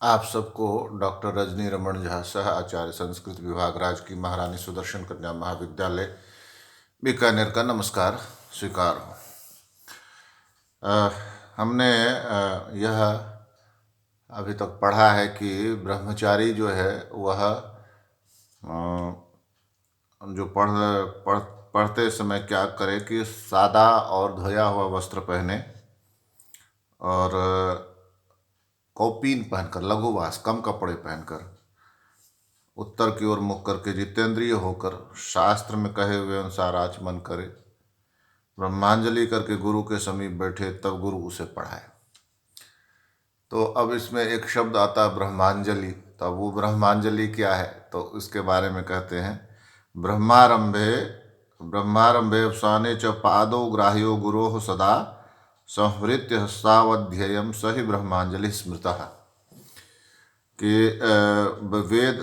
आप सबको डॉक्टर रजनी रमन झा सह आचार्य संस्कृत विभाग राजकीय महारानी सुदर्शन कन्या महाविद्यालय बीकानेर का नमस्कार स्वीकार हो। हमने यह अभी तक पढ़ा है कि ब्रह्मचारी जो है वह जो पढ़ते समय क्या करे कि सादा और धोया हुआ वस्त्र पहने और कौपीन पहनकर, लघुवास, कम कपड़े पहनकर, उत्तर की ओर मुख करके, जितेंद्रिय होकर, शास्त्र में कहे हुए अनुसार आचमन करे, ब्रह्मांजलि करके गुरु के समीप बैठे, तब गुरु उसे पढ़ाए। तो अब इसमें एक शब्द आता है ब्रह्मांजलि। तो वो ब्रह्मांजलि क्या है, तो इसके बारे में कहते हैं ब्रह्मारंभे अवसाने च पादौ ग्राह्यो गुरोः सदा संहृत्य हस्तावध्ययम सहि ब्रह्मांजलि स्मृतः। कि वेद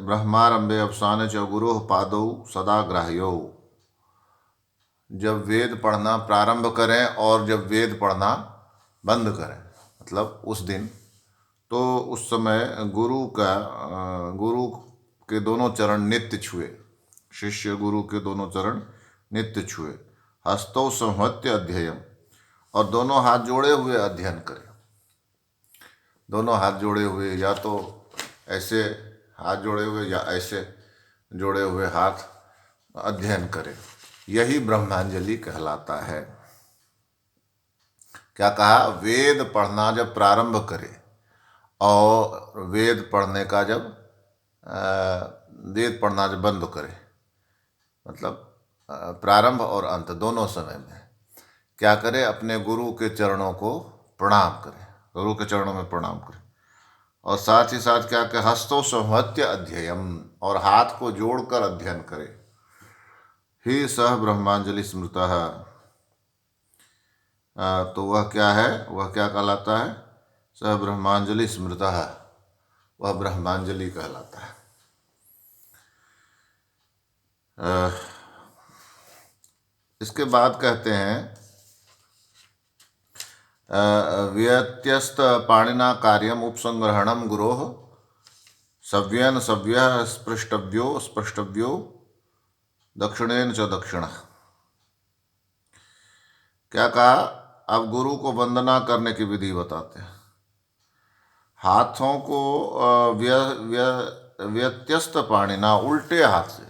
ब्रह्मारंभे अवसाने च गुरोः पादौ सदा ग्राह्यो, जब वेद पढ़ना प्रारंभ करें और जब वेद पढ़ना बंद करें, मतलब उस दिन, तो उस समय गुरु के दोनों चरण नित्य छुए, शिष्य गुरु के दोनों चरण नित्य छुए, हस्तौ संहत्य अध्ययम, और दोनों हाथ जोड़े हुए अध्ययन करें। दोनों हाथ जोड़े हुए, या तो ऐसे हाथ जोड़े हुए या ऐसे जोड़े हुए हाथ अध्ययन करें। यही ब्रह्मांजलि कहलाता है। क्या कहा? वेद पढ़ना जब प्रारंभ करे और वेद पढ़ने का जब वेद पढ़ना जब बंद करे, मतलब प्रारंभ और अंत दोनों समय में क्या करे? अपने गुरु के चरणों को प्रणाम करे, गुरु के चरणों में प्रणाम करे, और साथ ही साथ क्या कहे? हस्तों संहत्य अध्ययम, और हाथ को जोड़कर अध्ययन करे। ही सह ब्रह्मांजलि स्मृतः। तो वह क्या है? वह क्या कहलाता है? सह ब्रह्मांजलि स्मृतः, वह ब्रह्मांजलि कहलाता है। इसके बाद कहते हैं व्यत्यस्त पाणिना कार्यम उपसंग्रहणम गुरोः सव्येन सव्यः स्पृष्टव्यो दक्षिणेन च दक्षिणः। क्या कहा? अब गुरु को वंदना करने की विधि बताते हैं। हाथों को व्यत्यस्त पाणिना, उल्टे हाथ से,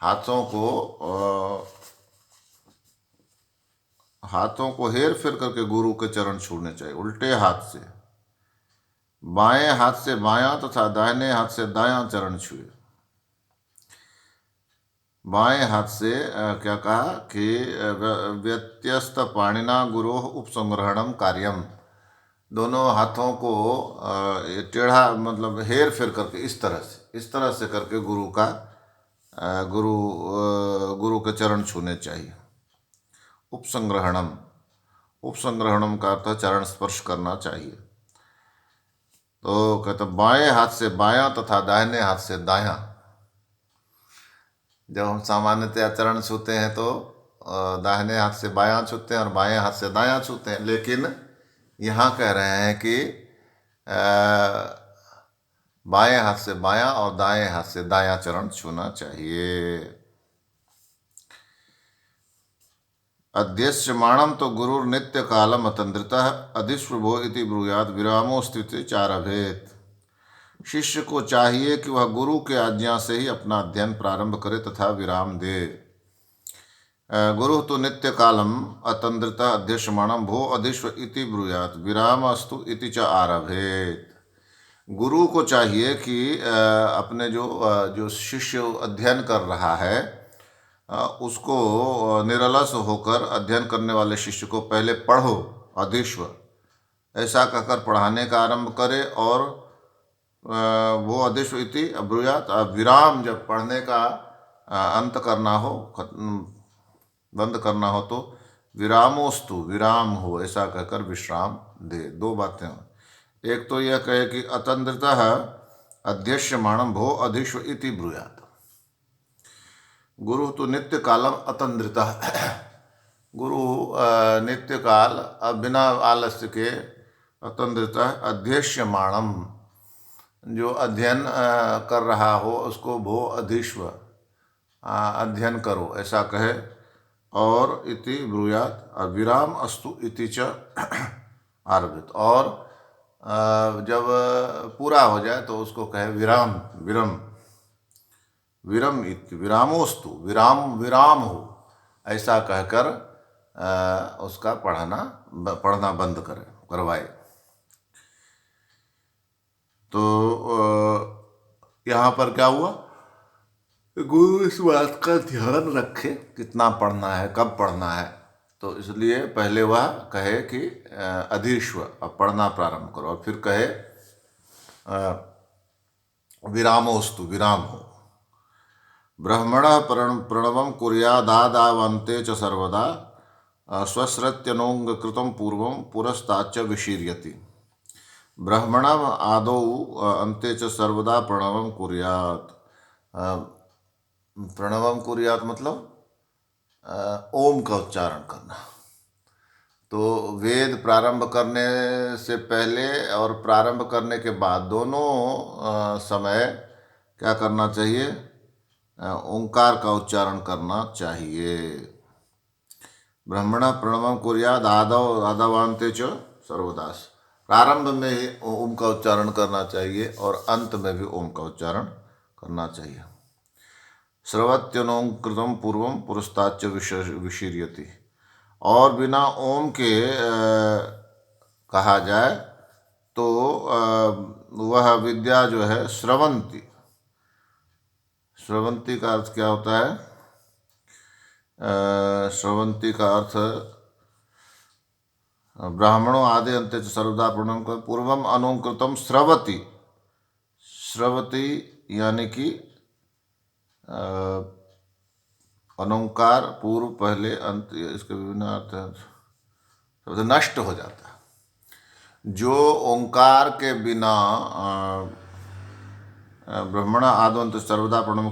हाथों को हेर फेर करके गुरु के चरण छूने चाहिए, उल्टे हाथ से। बाएं हाथ से बायां तथा दाहिने हाथ से दायां चरण छुए। बाएं हाथ से क्या कहा कि व्यत्यस्त पाणिना गुरोः उपसंग्रहणम कार्यम, दोनों हाथों को टेढ़ा, मतलब हेर फेर करके, इस तरह से करके गुरु के चरण छूने चाहिए। उपसंग्रहणम का अर्थ चरण स्पर्श करना चाहिए। तो कहते बाएं हाथ से बायां तथा दाहिने हाथ से दायां। जब हम सामान्यतया चरण छूते हैं तो दाहिने हाथ से बायां छूते हैं और बाएं हाथ से दायां छूते हैं, लेकिन यहाँ कह रहे हैं कि बाएं हाथ से बायां और दाएं हाथ से दायां चरण छूना चाहिए। अध्यस्यमाणम तो गुरुर नित्य कालम अतंद्रितः अधिस्वभो इति ब्रूयाद विरामो स्थिति चारभेत। शिष्य को चाहिए कि वह गुरु के आज्ञा से ही अपना अध्ययन प्रारंभ करे तथा विराम दे। गुरु तो नित्य कालम अतंद्रिता अध्यस्यमाणम भो अधिस्व इति ब्रूयात विराम अस्तु इति च आरभेत। गुरु को चाहिए कि अपने जो शिष्य अध्ययन कर रहा है उसको निरलस होकर अध्ययन करने वाले शिष्य को पहले पढ़ो, अधिश्व ऐसा कहकर पढ़ाने का आरंभ करे, और वो अधिश्व इति ब्रूयात, विराम, जब पढ़ने का अंत करना हो, बंद करना हो, तो विरामोस्तु, विराम हो, ऐसा कहकर विश्राम दे। दो बातें हो, एक तो यह कहे कि अतंद्रितः अध्यस्यमाणम भो अधिश्व इति ब्रूयात। गुरु तो नित्य कालम अतंद्रितः, गुरु नित्य काल बिना आलस्य के अतंद्रिता अध्यक्ष्यमाणम, जो अध्ययन कर रहा हो उसको भो अधिश्व, अध्ययन करो ऐसा कहे। और इति ब्रूयात विराम अस्तु इति च आरभित, और जब पूरा हो जाए तो उसको कहे विराम, विरम, विरम इति विरामोस्तु, विराम विराम हो ऐसा कहकर उसका पढ़ना बंद करवाए। तो यहाँ पर क्या हुआ, गुरु इस बात का ध्यान रखे कितना पढ़ना है, कब पढ़ना है। तो इसलिए पहले वह कहे कि अधीश्व, अब पढ़ना प्रारंभ करो, और फिर कहे विरामोस्तु, विराम हो। ब्रह्मणः प्रणवं कुर्यादादावन्ते च सर्वदा स्वस्रत्यनोङ्कृतं पूर्वं पुरस्ताच्च विशीर्यति। ब्रह्मणः आदौ अन्ते च सर्वदा प्रणवं कुर्यात्। प्रणवम कुर्यात मतलब ओम का उच्चारण करना। तो वेद प्रारंभ करने से पहले और प्रारंभ करने के बाद दोनों समय क्या करना चाहिए, ओंकार का उच्चारण करना चाहिए। ब्रह्मण प्रणवम कुर्याद आदवान्ते च सर्वदास, प्रारंभ में ही ओम का उच्चारण करना चाहिए और अंत में भी ओम का उच्चारण करना चाहिए। श्रवत्यनोकृतम पूर्वम पुरस्ताच्च विशीर्यति, और बिना ओम के कहा जाए तो वह विद्या जो है श्रवंती, श्रवंती का अर्थ क्या होता है, श्रवंती का अर्थ ब्राह्मणों आदि अंत्य सर्वदा प्रणम कर पूर्वम अनुकृतम श्रवती, श्रवती यानी कि अनोंकार पूर्व पहले अंत, इसके विभिन्न अर्थ हैं, नष्ट हो जाता है। जो ओंकार के बिना ब्रह्मण आदवंत सर्वदा प्रणम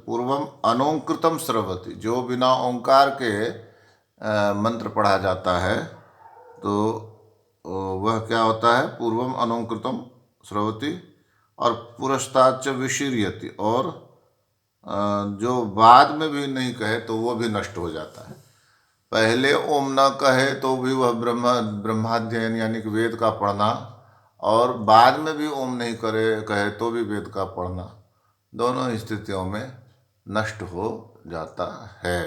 पूर्वम अनोंकृतम श्रवती, जो बिना ओंकार के मंत्र पढ़ा जाता है तो वह क्या होता है, पूर्वम अनोंकृतम श्रवती, और पुरस्ताच्च विशीर्यति, और जो बाद में भी नहीं कहे तो वो भी नष्ट हो जाता है। पहले ओम न कहे तो भी वह ब्रह्माध्ययन यानी कि वेद का पढ़ना, और बाद में भी ओम नहीं कहे तो भी वेद का पढ़ना, दोनों स्थितियों में नष्ट हो जाता है,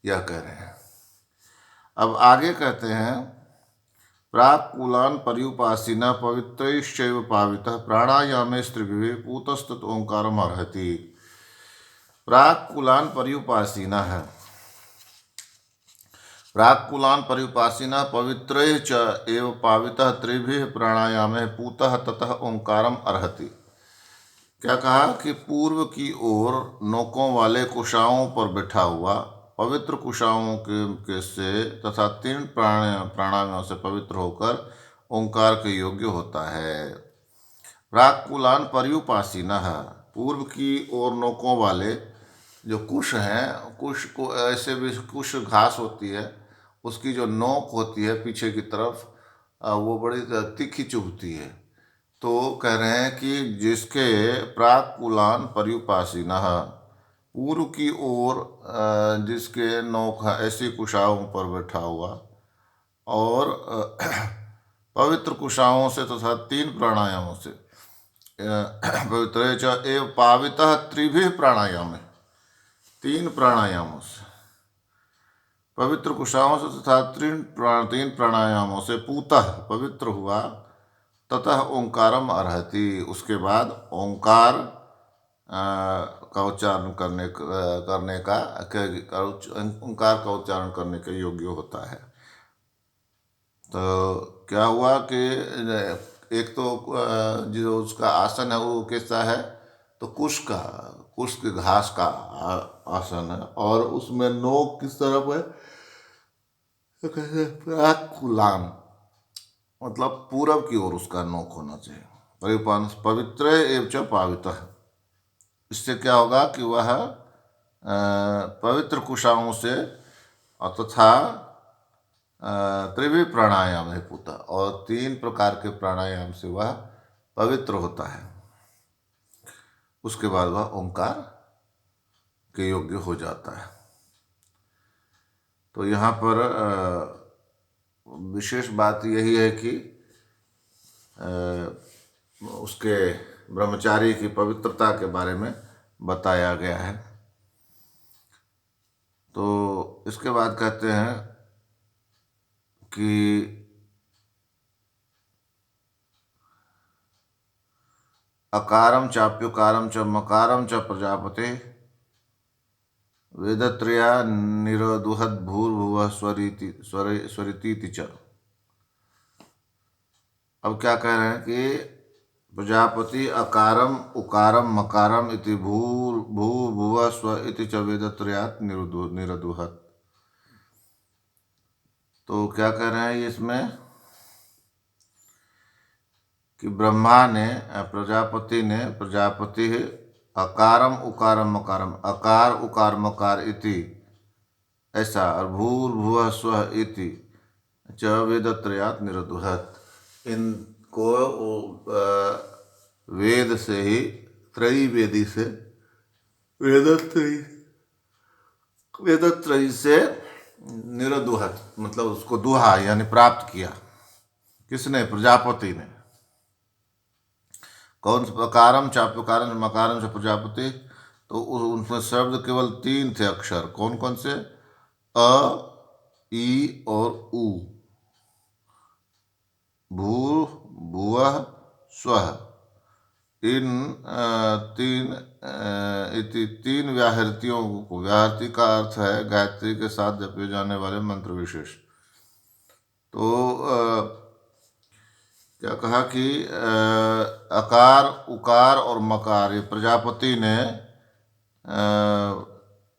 यह कह रहे हैं। अब आगे कहते हैं प्राक्कूलान पर्युपासिना पवित्रैश्चैव पावितः प्राणायामे स्त्रिभिः पूतस्तत ओंकारम अर्हति। प्राक्कूलान पर्युपासिना है, प्राक्कूलान पर्युपासिना पवित्रैः च एव पावितः त्रिभिः प्राणायामे पूतः ततः ओंकारम अर्हति। क्या कहा कि पूर्व की ओर नोकों वाले कुशाओं पर बैठा हुआ पवित्र कुशाओं के से तथा 3 प्राणायामों से पवित्र होकर ओंकार के योग्य होता है। प्राक्कूलान पर्युपासिनः, पूर्व की ओर नोकों वाले जो कुश हैं, कुश को ऐसे भी कुश घास होती है, उसकी जो नोक होती है पीछे की तरफ वो बड़ी तीखी चुभती है। तो कह रहे हैं कि जिसके प्राक्कूलान पर्युपासिनः, पूर्व की ओर जिसके नोक ऐसी कुशाओं पर बैठा हुआ और पवित्र कुशाओं से तथा 3 प्राणायामों से पवित्र च एव पावितः त्रिभिः प्राणायाम, 3 प्राणायामों से, पवित्र कुशाओं से तथा 3 प्राणायामों से पूतः पवित्र हुआ, ततः ओंकारम अर्हति, उसके बाद ओंकार का उच्चारण करने का ओंकार का उच्चारण करने के योग्य होता है। तो क्या हुआ कि एक तो जो उसका आसन है वो कैसा है, तो कुश के घास का आसन है, और उसमें नोक किस तरफ है, तो कहते हैं प्राक्कूलान, मतलब पूरब की ओर उसका नोक होना चाहिए। पवित्र एवं च पावितः, इससे क्या होगा कि वह पवित्र कुशाओं से तथा त्रिवी प्राणायाम है पूता, और 3 प्रकार के प्राणायाम से वह पवित्र होता है। उसके बाद वह ओंकार के योग्य हो जाता है। तो यहाँ पर विशेष बात यही है कि उसके ब्रह्मचारी की पवित्रता के बारे में बताया गया है। तो इसके बाद कहते हैं कि अकारम चाप्युकारम च मकारम च प्रजापते वेदत्रया निरोधुहद भूर्भुवः स्वरिति च। अब क्या कह रहे हैं कि प्रजापति अकारम उकारम मकारम इति भूर्भुवः स्व इति च वेदत्रयात् निरोधुहत। तो क्या कह रहे हैं इसमें कि ब्रह्मा ने प्रजापति अकारम उकारम मकारम, अकार उकार मकार इति ऐसा, और भूर्भुवः स्वः इति च वेदत्रयात् निरोधुहत। इनको वेद से ही, त्रयी वेदी से, वेदत्रयी से निरोधुहत, मतलब उसको दुहा यानी प्राप्त किया। किसने? प्रजापति ने। कौन? अकारम चाप्युकारम मकारम से प्रजापति। तो उनमें शब्द केवल 3 थे अक्षर। कौन कौन से? अ, ई और उ। भूर भुवः स्वः, इन तीन व्याहृतियों को, व्याहृति का अर्थ है गायत्री के साथ जपे जाने वाले मंत्र विशेष। तो क्या कहा कि अकार उकार और मकार, ये प्रजापति ने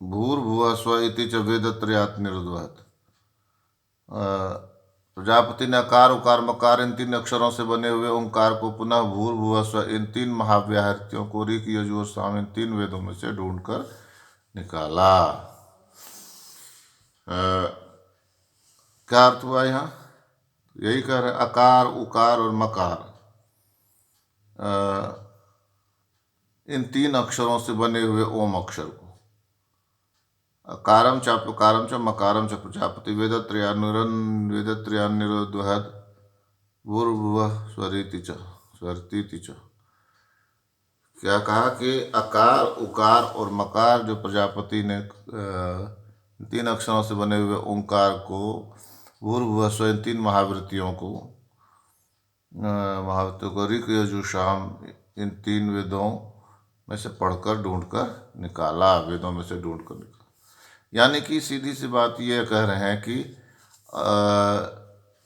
भूर्भुवः स्वः इति च वेदत्रयात् निरोधुहत। प्रजापति ने अकार उकार मकार इन 3 अक्षरों से बने हुए ओंकार को पुनः भूर्भुवः स्वः इन 3 महाव्याहृतियों को ऋक यजु और साम इन 3 वेदों में से ढूंढकर निकाला। क्या अर्थ हुआ यहाँ? यही कह रहे, अकार उकार और मकार इन 3 अक्षरों से बने हुए ओम अक्षर को, अकारम चाप्युकारम च मकारम च प्रजापति वेदत्रयान्निरोधुहत भूर्भुवः स्वरिति च। क्या कहा कि अकार उकार और मकार जो प्रजापति ने 3 अक्षरों से बने हुए ओंकार को, भूर्भुवः स्वः इन 3 महावृत्तियों को ऋक यजु साम इन 3 वेदों में से पढ़कर ढूंढकर निकाला, वेदों में से ढूंढकर निकाला। यानी कि सीधी सी बात ये कह रहे हैं कि अ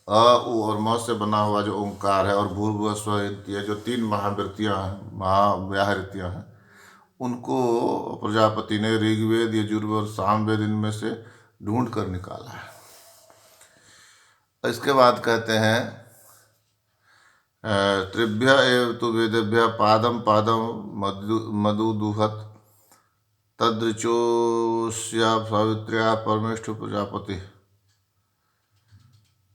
उ और म से बना हुआ जो ओंकार है, और भूर्भुवः स्वः ये जो 3 महावृत्तियाँ हैं, महाव्याहृतियाँ हैं, उनको प्रजापति ने ऋग्वेद यजुर्वेद और सामवेद इनमें से ढूंढ कर निकाला है। इसके बाद कहते हैं त्रिभ्य एव तु वेदेभ्यः पादम पादम मधुदुहत तदृचोस्या सावित्र्या परमेष्ठि प्रजापति।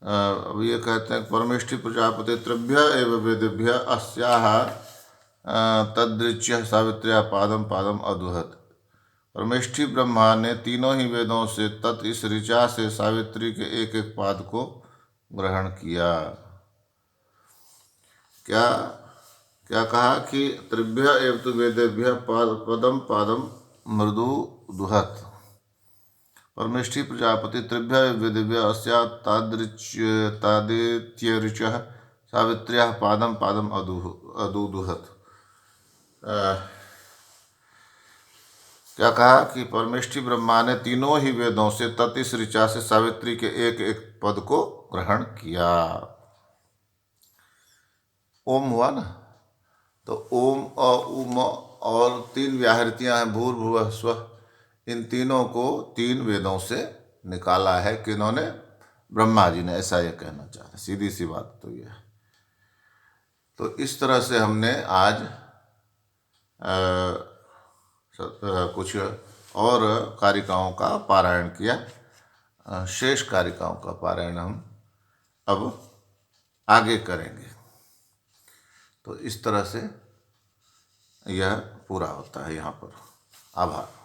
अब ये कहते हैं परमेष्ठि प्रजापति त्रिभ्य एव वेदेभ्यः अस्याः तदृच्य सावित्र्या पादम पादम अदुहत। परमेष्ठि ब्रह्मा ने तीनों ही वेदों से तत् इस ऋचा से सावित्री के एक एक पाद को ग्रहण किया। क्या क्या कहा कि त्रिभ्य एव तु वेदेभ्यः पदम पादम मृदु दुहत। परमेष्ठि प्रजापति त्रिभ्य वेदेभ्यः अस्या तादित्यऋचः सावित्र्याः पादम पादम अदुदुहत। क्या कहा कि परमेष्ठि ब्रह्मा ने तीनों ही वेदों से तत् इस ऋचा से सावित्री के एक एक पद को ग्रहण किया। ओम हुआ ना, तो ओम अ उ म और 3 व्याहृतियां हैं भूर्भुवः स्वः, इन तीनों को 3 वेदों से निकाला है। किन्होंने? ब्रह्मा जी ने। ऐसा ये कहना चाह रहे, सीधी सी बात तो ये है। तो इस तरह से हमने आज कुछ और कारिकाओं का पारायण किया। शेष कारिकाओं का पारायण हम अब आगे करेंगे। तो इस तरह से यह पूरा होता है यहाँ पर। आभार।